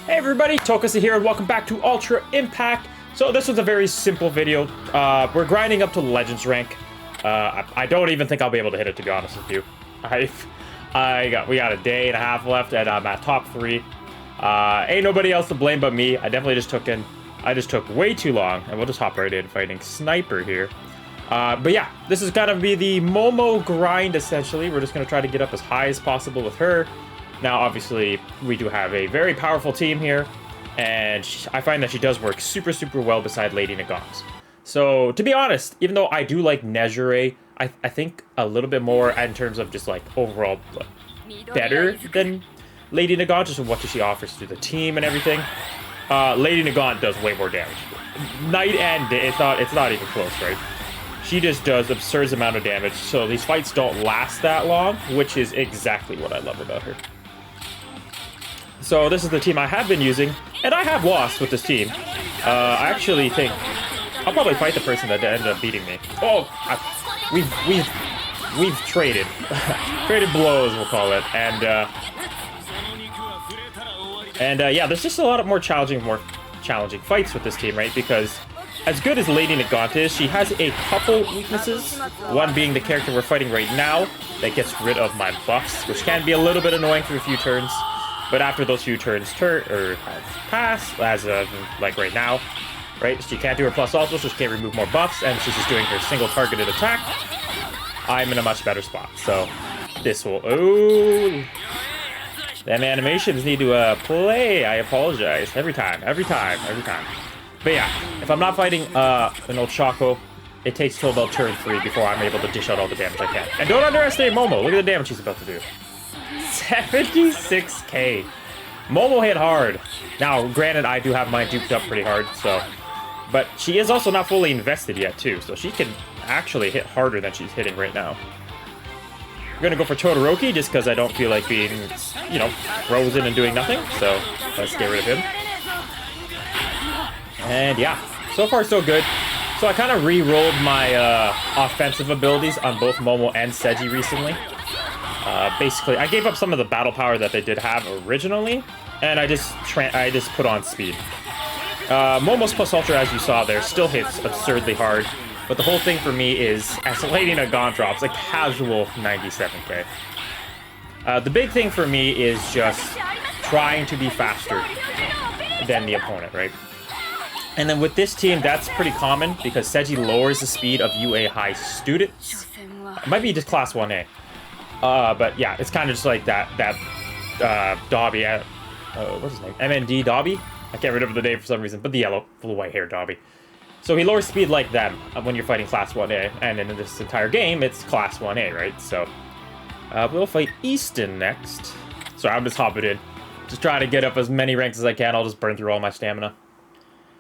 Hey everybody, Tokasa here and welcome back to Ultra Impact. So this was a very simple video. We're grinding up to Legends rank. I don't even think I'll be able to hit it, to be honest with you. We got a day and a half left and I'm at top 3. Ain't nobody else to blame but me. I just took way too long, and we'll just hop right in fighting Sniper here. But yeah, this is gonna be the Momo grind essentially. We're just gonna try to get up as high as possible with her. Now, obviously, we do have a very powerful team here, and I find that she does work super, super well beside Lady Nagant. So, to be honest, even though I do like Nejire, I think a little bit more in terms of just like overall better than Lady Nagant, just what she offers to the team and everything. Lady Nagant does way more damage. Night and day, it's not even close, right? She just does absurd amount of damage, so these fights don't last that long, which is exactly what I love about her. So this is the team I have been using, and I have lost with this team. I actually think I'll probably fight the person that ended up beating me. Oh, we've traded, traded blows, we'll call it, and yeah, there's just a lot of more challenging fights with this team, right? Because as good as Lady Nagant is, she has a couple weaknesses. One being the character we're fighting right now that gets rid of my buffs, which can be a little bit annoying for a few turns. But after those few turns pass, as of like right now, right? She can't do her plus also, so she can't remove more buffs, and she's just doing her single targeted attack. I'm in a much better spot, so this will. Oh, them animations need to play. I apologize every time. But yeah, if I'm not fighting an old Choco, it takes till about turn 3 before I'm able to dish out all the damage I can. And don't underestimate Momo. Look at the damage she's about to do. 76k. Momo hit hard. Now, granted, I do have mine duped up pretty hard, so. But she is also not fully invested yet, too, so she can actually hit harder than she's hitting right now. We're gonna go for Todoroki just because I don't feel like being, you know, frozen and doing nothing, so let's get rid of him. And yeah, so far so good. So I kind of re-rolled my offensive abilities on both Momo and Seji recently. Basically, I gave up some of the battle power that they did have originally, and I just put on speed. Momo's plus ultra, as you saw there, still hits absurdly hard, but the whole thing for me is, as Lady Nagant drops, a casual 97k. The big thing for me is just trying to be faster than the opponent, right? And then with this team, that's pretty common, because Seji lowers the speed of UA high students. It might be just class 1A. But yeah, it's kind of just like that Dobby, what's his name? MND Dobby? I can't remember the name for some reason, but the white hair Dobby. So he lowers speed like them when you're fighting class 1A, and in this entire game, it's class 1A, right? So, we'll fight Easton next. So I'm just hopping in. Just trying to get up as many ranks as I can. I'll just burn through all my stamina.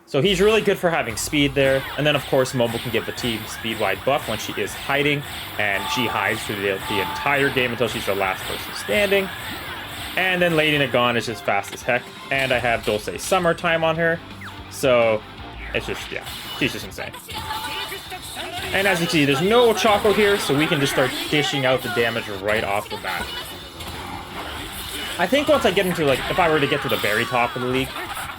So he's really good for having speed there. And then, of course, Momo can give the team speed-wide buff when she is hiding. And she hides through the entire game until she's the last person standing. And then Lady Nagant is just fast as heck. And I have Dulce Summertime on her. So it's just, yeah, she's just insane. And as you can see, there's no Choco here, so we can just start dishing out the damage right off the bat. I think once I get into, like, if I were to get to the very top of the league,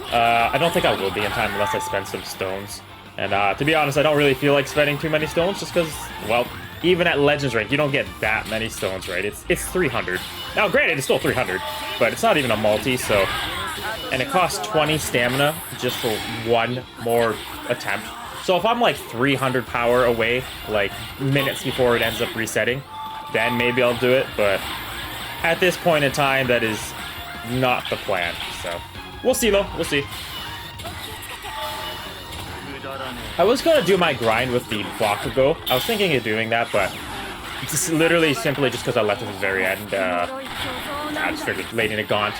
I don't think I will be in time unless I spend some stones. And to be honest, I don't really feel like spending too many stones just because, well, even at Legends rank, you don't get that many stones, right? It's 300. Now, granted, it's still 300, but it's not even a multi, so. And it costs 20 stamina just for one more attempt. So if I'm like 300 power away, like minutes before it ends up resetting, then maybe I'll do it. But at this point in time, that is not the plan, so. We'll see, though. We'll see. I was going to do my grind with the Bakugo. I was thinking of doing that, but it's literally simply just because I left at the very end. I just figured Lady Nagant,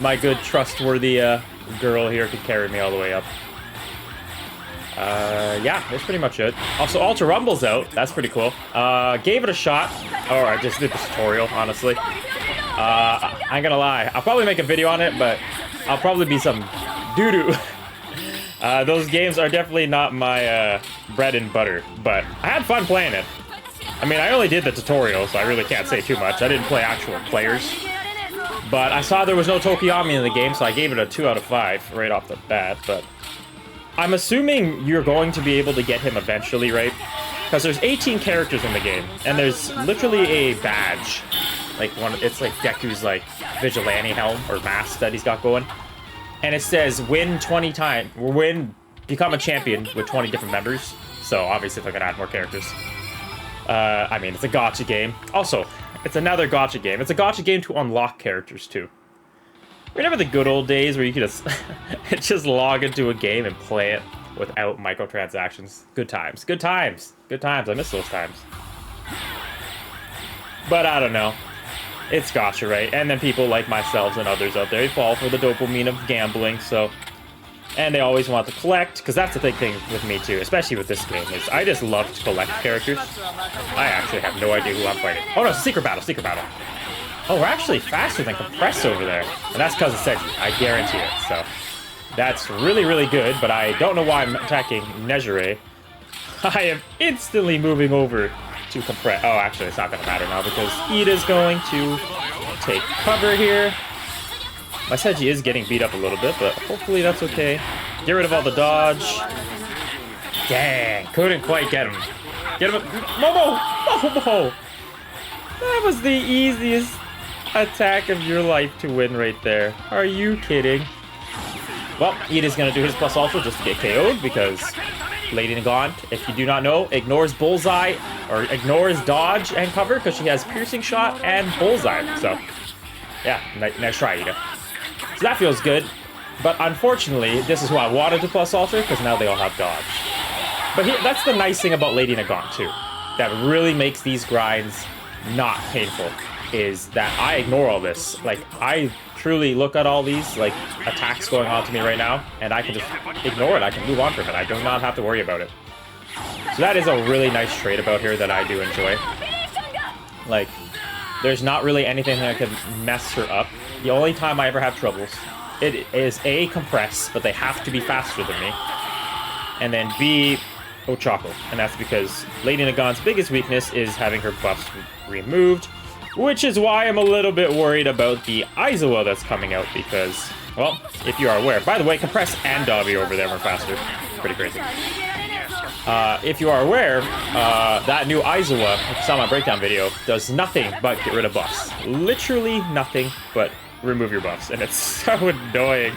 my good, trustworthy girl here, could carry me all the way up. Yeah, that's pretty much it. Also, Ultra Rumble's out. That's pretty cool. Gave it a shot. Or I just did the tutorial, honestly. I ain't gonna lie. I'll probably make a video on it, but I'll probably be some doo-doo. Those games are definitely not my bread and butter, but I had fun playing it. I mean, I only did the tutorial, so I really can't say too much. I didn't play actual players. But I saw there was no Tokiyami in the game, so I gave it a 2 out of 5 right off the bat. But I'm assuming you're going to be able to get him eventually, right? Because there's 18 characters in the game, and there's literally a badge. Like it's like Deku's like vigilante helm or mask that he's got going. And it says win 20 times, become a champion with 20 different members. So obviously they're gonna add more characters. I mean, it's a gacha game. Also, it's another gacha game. It's a gacha game to unlock characters too. Remember the good old days where you could just log into a game and play it without microtransactions? Good times. Good times. Good times. I miss those times. But I don't know. It's gacha, right? And then people like myself and others out there fall for the dopamine of gambling, so... And they always want to collect, because that's the big thing with me too, especially with this game, is I just love to collect characters. I actually have no idea who I'm fighting. Oh no, secret battle, secret battle. Oh, we're actually faster than Compress over there. And that's because of Seji, I guarantee it, so... That's really, really good, but I don't know why I'm attacking Nejire. I am instantly moving over to Compress. Oh, actually, it's not going to matter now, because Ida's going to take cover here. My Seji is getting beat up a little bit, but hopefully that's okay. Get rid of all the dodge. Dang, couldn't quite get him. Get him. Momo! Momo! That was the easiest attack of your life to win right there. Are you kidding? Well, Ida's going to do his plus ultra just to get KO'd, because Lady Nagant, if you do not know, ignores bullseye, or ignores dodge and cover, because she has piercing shot and bullseye. So, yeah, nice try, Ida. So that feels good, but unfortunately, this is who I wanted to plus ultra, because now they all have dodge. But that's the nice thing about Lady Nagant, too. That really makes these grinds not painful, is that I ignore all this. Like, I truly look at all these, like, attacks going on to me right now, and I can just ignore it. I can move on from it. I do not have to worry about it. So that is a really nice trait about here that I do enjoy. Like, there's not really anything that can mess her up. The only time I ever have troubles, it is A, Compress, but they have to be faster than me. And then B, Ochako. And that's because Lady Nagant's biggest weakness is having her buffs removed, which is why I'm a little bit worried about the Aizawa that's coming out, because, well, if you are aware, by the way, Compress and Dobby over there were faster. Pretty crazy. If you are aware, that new Aizawa, if you saw my breakdown video, does nothing but get rid of buffs. Literally nothing but remove your buffs, and it's so annoying.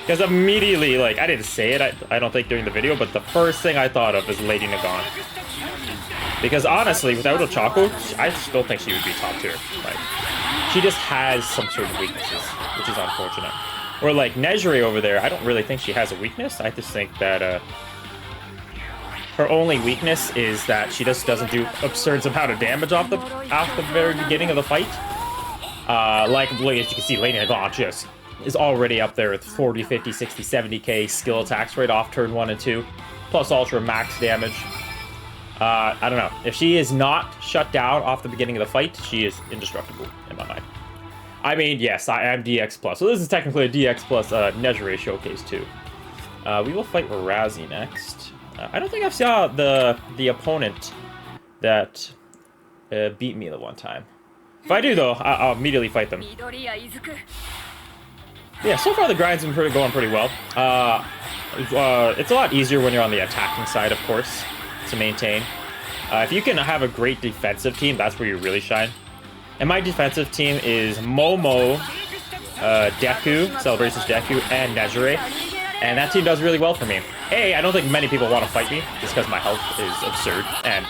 Because immediately, like, I didn't say it, I don't think, during the video, but the first thing I thought of is Lady Nagant. Because honestly, without Ochako, I still think she would be top tier. Like, she just has some sort of weaknesses, which is unfortunate. Or like Nejire over there, I don't really think she has a weakness. I just think that her only weakness is that she just doesn't do absurd amount of damage off the very beginning of the fight. Like as you can see, Lady Nagant just is already up there with 40, 50, 60, 70k skill attacks right off turn 1 and 2, plus ultra max damage. I don't know. If she is not shut down off the beginning of the fight, she is indestructible in my mind. I mean, yes, I am DX+. So this is technically a DX+ Nejire showcase too. We will fight Razzie next. I don't think I saw the opponent that beat me the one time. If I do, though, I'll immediately fight them. Yeah, so far the grind's been going pretty well. It's a lot easier when you're on the attacking side, of course, to maintain. If you can have a great defensive team, that's where you really shine. And my defensive team is Momo, Deku, Celebrations Deku, and Nejire. And that team does really well for me. I don't think many people want to fight me, just because my health is absurd, and,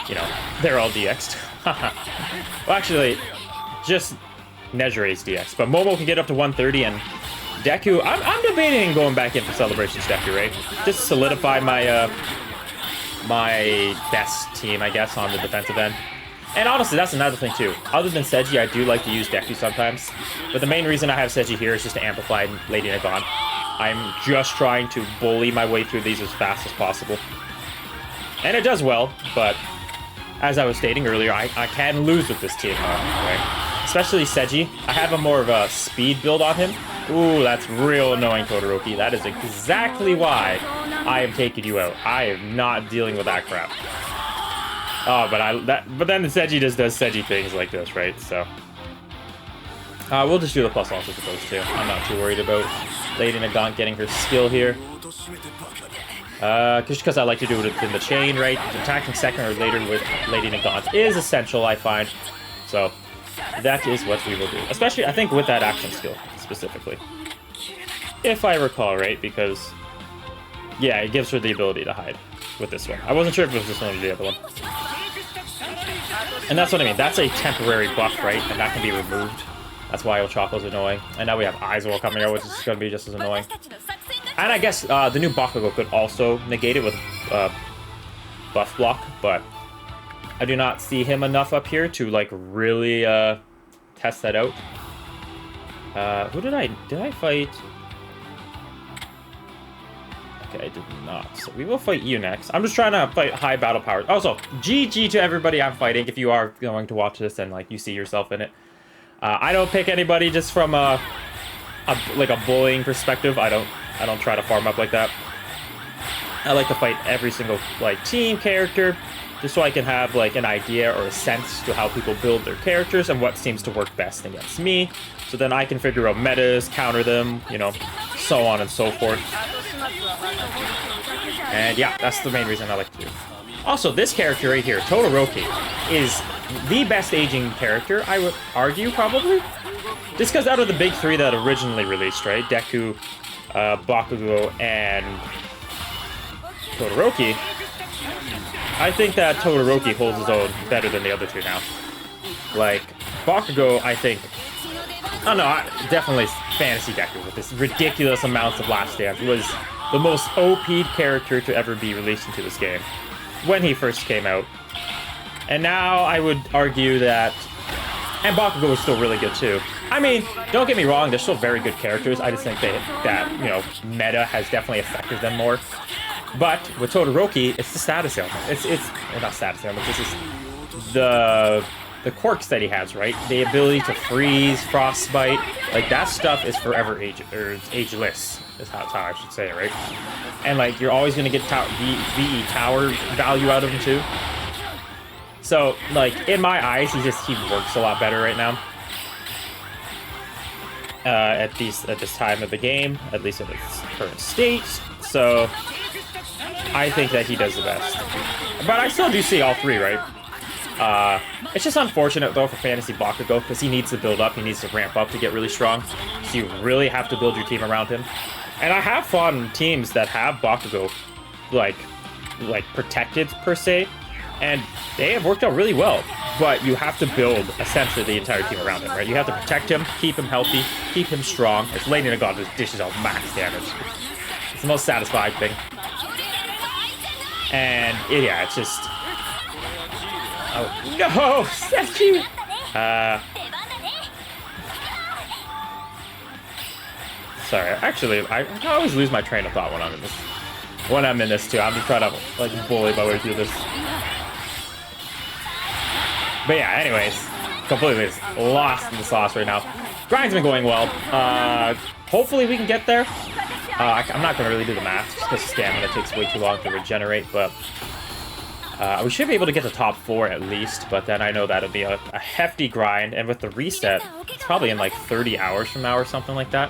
you know, they're all DX'd. Well, actually, just Nejire's DX, but Momo can get up to 130, and Deku, I'm debating going back in for Celebrations Deku, right? Just to solidify my, my best team, I guess, on the defensive end. And honestly, that's another thing too. Other than Seji, I do like to use Deku sometimes, but the main reason I have Seji here is just to amplify Lady Nagant. I'm just trying to bully my way through these as fast as possible. And it does well, but as I was stating earlier, I can lose with this team, right? Especially Seji. I have a more of a speed build on him. Ooh, that's real annoying, Todoroki. That is exactly why I am taking you out. I am not dealing with that crap. Oh, but then the Seji just does Seji things like this, right? So We'll just do the plus also with those two. I'm not too worried about Lady Nagant getting her skill here. Just because I like to do it in the chain, right? Attacking second or later with Lady Nagant is essential, I find. So that is what we will do. Especially, I think, with that action skill, specifically. If I recall right, because, yeah, it gives her the ability to hide with this one. I wasn't sure if it was this one or the other one. And that's what I mean. That's a temporary buff, right? And that can be removed. That's why El Choco's annoying. And now we have Aizawa coming out, which is going to be just as annoying. And I guess the new Bakugo could also negate it with buff block, but I do not see him enough up here to, like, really test that out. Who did I fight? Okay, I did not. So we will fight you next. I'm just trying to fight high battle power. Also, GG to everybody I'm fighting. If you are going to watch this and, like, you see yourself in it. I don't pick anybody just from a bullying perspective. I don't try to farm up like that. I like to fight every single, like, team character, just so I can have, like, an idea or a sense to how people build their characters and what seems to work best against me. So then I can figure out metas, counter them, you know, so on and so forth. And yeah, that's the main reason I like to do. Also, this character right here, Todoroki, is the best aging character, I would argue, probably. Just because out of the big three that originally released, right? Deku, Bakugo, and Todoroki. I think that Todoroki holds his own better than the other two now. Like, Bakugo, I think... Oh no, definitely Fantasy Deku with this ridiculous amounts of Last Dance was the most OP'd character to ever be released into this game when he first came out. And now I would argue that... And Bakugo is still really good too. I mean, don't get me wrong, they're still very good characters. I just think that you know, meta has definitely affected them more. But with Todoroki, it's the status ailment. It's well, not status ailment, this is the quirks that he has, right? The ability to freeze, frostbite, like that stuff is forever ageless, is how I should say it, right? And like you're always gonna get VE tower value out of him too. So like in my eyes, he works a lot better right now. At this time of the game, at least in its current state. So I think that he does the best. But I still do see all three, right? It's just unfortunate, though, for Fantasy Bakugo, because he needs to build up, he needs to ramp up to get really strong. So you really have to build your team around him. And I have fought in teams that have Bakugo, like protected, per se, and they have worked out really well. But you have to build, essentially, the entire team around him, right? You have to protect him, keep him healthy, keep him strong. It's Lady Nagant just dishes out max damage. It's the most satisfying thing. And, yeah, it's just... Oh, no! Seji! Sorry, actually, I always lose my train of thought when I'm in this. When I'm in this, too. I'm just trying to, like, bully my way through this. But yeah, anyways, completely lost in the sauce right now. Grind's been going well. Hopefully we can get there. I'm not going to really do the math, just because stamina takes way too long to regenerate, but... we should be able to get to top 4 at least, but then I know that'll be a hefty grind, and with the reset, it's probably in like 30 hours from now or something like that.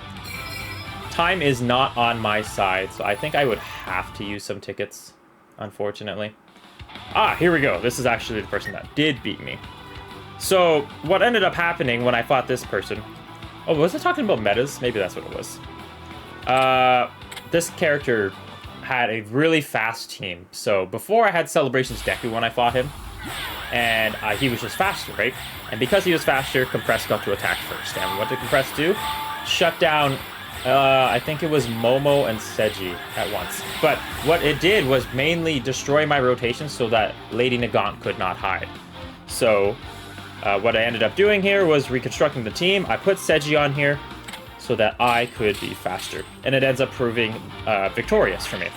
Time is not on my side, so I think I would have to use some tickets, unfortunately. Ah, here we go. This is actually the person that did beat me. So, what ended up happening when I fought this person... Oh, was I talking about metas? Maybe that's what it was. This character... had a really fast team. So before I had Celebrations Deku when I fought him, and he was just faster, right? And because he was faster, Compress got to attack first. And what did Compress do? Shut down, I think it was Momo and Seji at once. But what it did was mainly destroy my rotation so that Lady Nagant could not hide. So what I ended up doing here was reconstructing the team. I put Seji on here so that I could be faster. And it ends up proving victorious for me.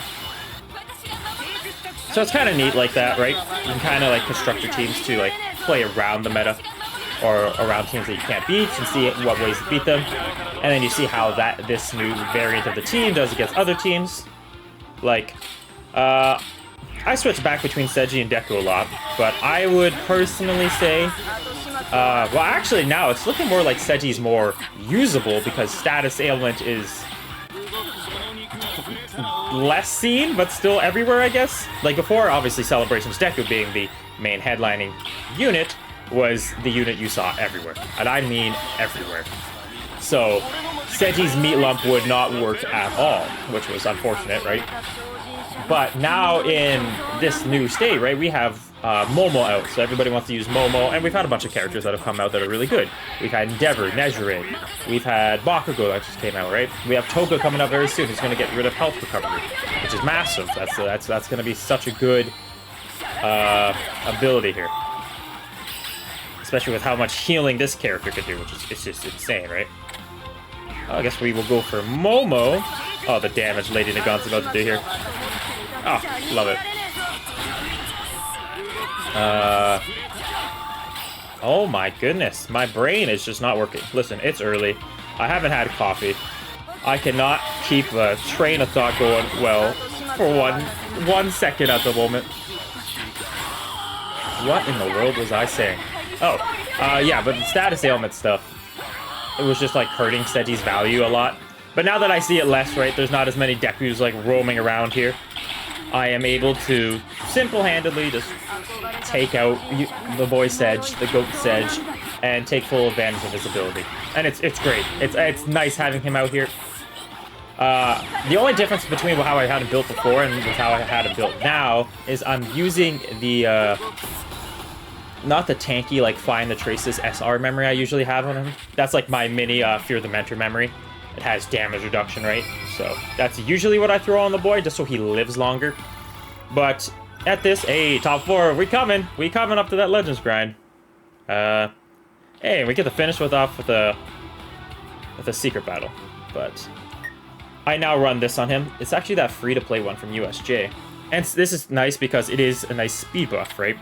So it's kind of neat like that, right? You can kind of like construct your teams to like play around the meta or around teams that you can't beat and see what ways to beat them. And then you see how this new variant of the team does against other teams. Like, I switch back between Seji and Deku a lot, but I would personally say Well, actually, now it's looking more like Seji's more usable because status ailment is less seen, but still everywhere, I guess. Like before, obviously, Celebrations Deku being the main headlining unit was the unit you saw everywhere. And I mean everywhere. So, Seji's meat lump would not work at all, which was unfortunate, right? But now in this new state, right, we have Momo out, so everybody wants to use Momo, and we've had a bunch of characters that have come out that are really good. We've had Endeavor, Nezure, we've had Bakugo that just came out, right? We have Toga coming up very soon, who's going to get rid of health recovery, which is massive. That's going to be such a good ability here. Especially with how much healing this character could do, which is it's just insane, right? I guess we will go for Momo. Oh, the damage Lady Nagant's about to do here. Oh, love it. Oh my goodness. My brain is just not working. Listen, it's early. I haven't had coffee. I cannot keep a train of thought going well for one second at the moment. What in the world was I saying? Oh, yeah, but the status ailment stuff, it was just like hurting Seji's value a lot. But now that I see it less, right, there's not as many Dekus like roaming around here. I am able to single-handedly just take out the boy Seji, the goat Seji, and take full advantage of his ability. And it's great. It's nice having him out here. The only difference between how I had him built before and with how I had him built now is I'm using the not the tanky, like, Find the Traces SR memory I usually have on him. That's, like, my mini Fear the Mentor memory. It has damage reduction, right? So, that's usually what I throw on the boy, just so he lives longer. But, at this, hey, top 4, we coming up to that Legends grind. Hey, we get to finish off with a secret battle. But, I now run this on him. It's actually that free-to-play one from USJ. And this is nice because it is a nice speed buff, right?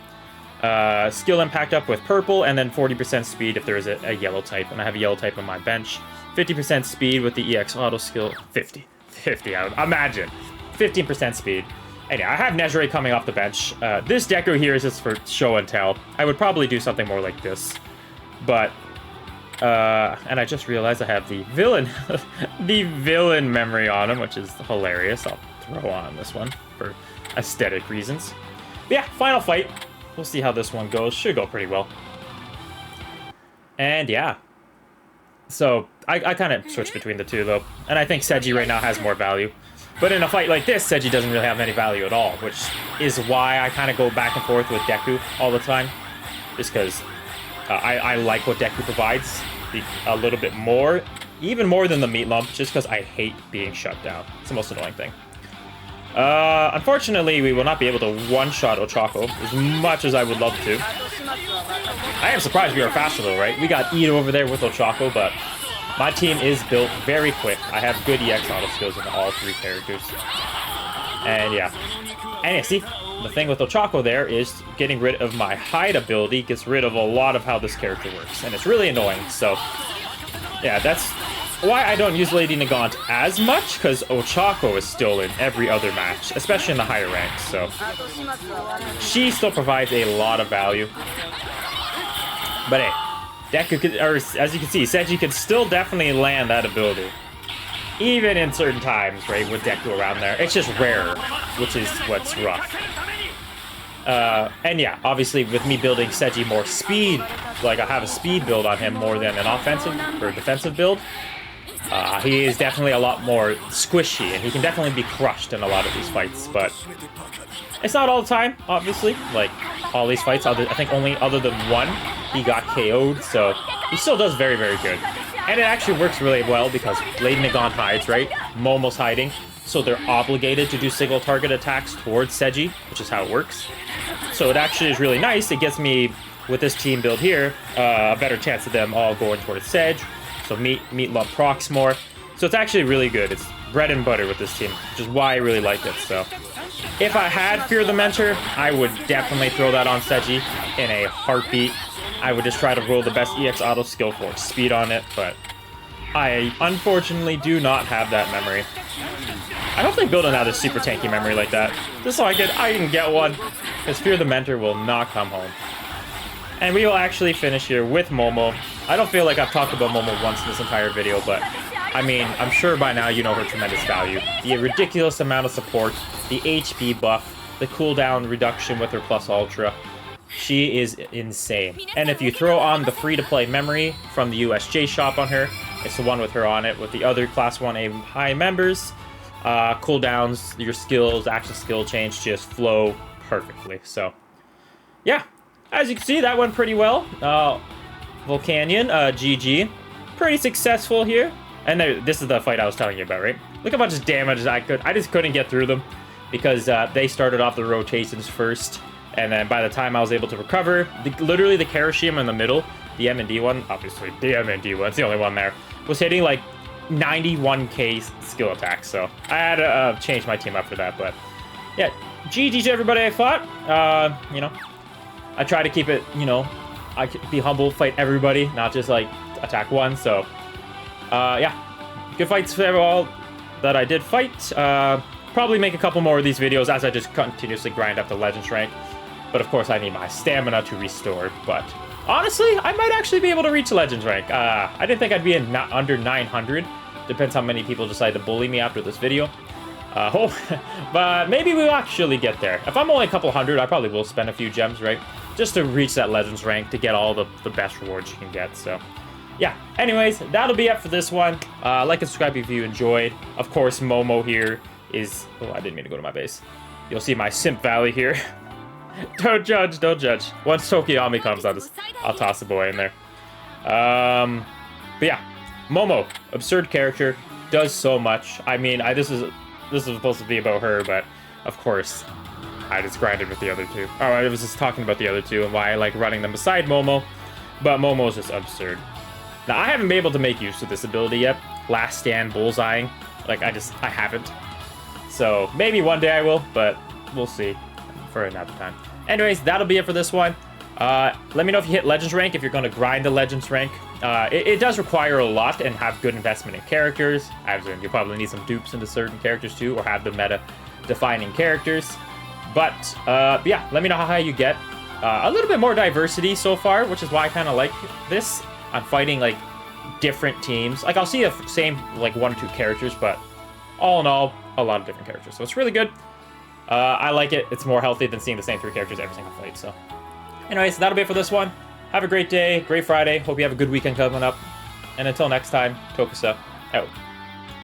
Skill impact up with purple, and then 40% speed if there is a yellow type, and I have a yellow type on my bench. 50% speed with the EX auto skill. 50, imagine. 15% speed. Anyway, I have Nezure coming off the bench. This Deku here is just for show and tell. I would probably do something more like this. But, and I just realized I have the villain, the villain memory on him, which is hilarious. I'll throw on this one for aesthetic reasons. But yeah, final fight. We'll see how this one goes. Should go pretty well. And yeah. So, I kind of switch between the two, though. And I think Seji right now has more value. But in a fight like this, Seji doesn't really have any value at all. Which is why I kind of go back and forth with Deku all the time. Just because I like what Deku provides a little bit more. Even more than the meat lump. Just because I hate being shut down. It's the most annoying thing. Unfortunately, we will not be able to one-shot Ochako as much as I would love to. I am surprised we are faster though, right? We got Ito over there with Ochako, but my team is built very quick. I have good EX auto skills with all 3 characters. And yeah. And yeah, see, the thing with Ochako there is getting rid of my hide ability gets rid of a lot of how this character works. And it's really annoying, so yeah, that's why I don't use Lady Nagant as much, because Ochako is still in every other match, especially in the higher ranks, so she still provides a lot of value. But hey, Deku could, or as you can see, Seji could still definitely land that ability. Even in certain times, right, with Deku around there. It's just rarer, which is what's rough. And yeah, obviously with me building Seji more speed, like I have a speed build on him more than an offensive or defensive build. He is definitely a lot more squishy, and he can definitely be crushed in a lot of these fights, but it's not all the time, obviously. Like, all these fights, I think only other than one, he got KO'd, so he still does very, very good. And it actually works really well because Lady Nagant hides, right? Momo's hiding, so they're obligated to do single target attacks towards Seji, which is how it works. So it actually is really nice. It gets me, with this team build here, a better chance of them all going towards Seji. So meat lump procs more. So it's actually really good. It's bread and butter with this team, which is why I really like it. So if I had Fear the Mentor, I would definitely throw that on Seji in a heartbeat. I would just try to roll the best EX auto skill for speed on it, but I unfortunately do not have that memory. I hope they build another super tanky memory like that, just so I can get one, because Fear the Mentor will not come home. And we will actually finish here with Momo. I don't feel like I've talked about Momo once in this entire video, but I mean, I'm sure by now you know her tremendous value. The ridiculous amount of support, the HP buff, the cooldown reduction with her plus ultra. She is insane. And if you throw on the free-to-play memory from the USJ shop on her, it's the one with her on it, with the other Class 1A high members, cooldowns, your skills, actual skill change just flow perfectly. So, yeah. As you can see, that went pretty well. Volcanion, GG. Pretty successful here. And this is the fight I was telling you about, right? Look how much damage I just couldn't get through them because they started off the rotations first. And then by the time I was able to recover, literally the Karashima in the middle, the M&D one, obviously the M&D one, it's the only one there, was hitting like 91k skill attacks. So I had to change my team up for that. But yeah, GG to everybody I fought. You know, I try to keep it, you know, I could be humble, fight everybody, not just like attack one. So yeah, good fights for all that I did fight. Probably make a couple more of these videos as I just continuously grind up the Legends rank. But of course I need my stamina to restore. But honestly, I might actually be able to reach Legends rank. I didn't think I'd be in under 900. Depends how many people decide to bully me after this video. But maybe we'll actually get there. If I'm only a couple hundred, I probably will spend a few gems, right? Just to reach that Legends rank to get all the best rewards you can get. So yeah, anyways, that'll be it for this one. Like and subscribe if you enjoyed. Of course, Momo here is... Oh, I didn't mean to go to my base. You'll see my Simp Valley here. Don't judge, don't judge. Once Tokiyami comes, I'll toss a boy in there. But yeah, Momo, absurd character, does so much. I mean, this is supposed to be about her, but of course, I just grinded with the other two. Oh, I was just talking about the other two and why I like running them beside Momo, but Momo is just absurd. Now, I haven't been able to make use of this ability yet. Last Stand Bullseyeing. Like, I haven't. So, maybe one day I will, but we'll see for another time. Anyways, that'll be it for this one. Let me know if you hit Legends rank, if you're going to grind the Legends rank. It does require a lot and have good investment in characters. As in, you probably need some dupes into certain characters too, or have the meta-defining characters. But, yeah, let me know how high you get. A little bit more diversity so far, which is why I kind of like this. I'm fighting, like, different teams. Like, I'll see the same, like, 1 or 2 characters, but all in all, a lot of different characters. So it's really good. I like it. It's more healthy than seeing the same 3 characters every single fight. So anyways, that'll be it for this one. Have a great day, great Friday. Hope you have a good weekend coming up. And until next time, Tokusa out.